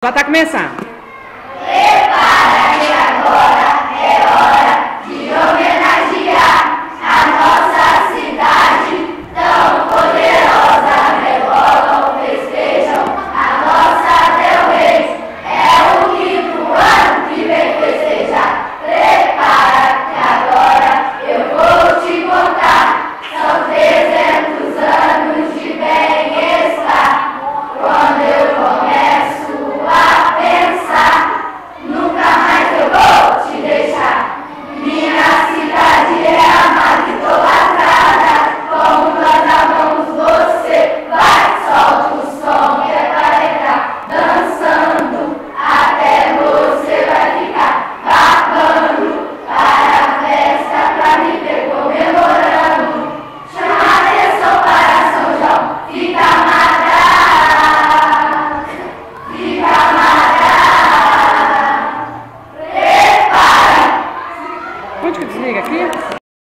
Já tá começando. Prepara que agora é hora de homenagear a nossa cidade tão poderosa. Rebolam, festejam a nossa Del Rey. É o quinto ano que vem festejar. Prepara que agora eu vou te contar. São 300 anos de bem-estar. Quando eu começo a pensar, nunca mais eu vou te deixar. Minha cidade é amada e idolatrada. Como nós amamos você, vai, solta o som que é para entrar. Dançando, até você vai ficar babando. Para a festa, pra me ver comemorando. Chama a atenção para São João, fica amada. Onde que desliga aqui?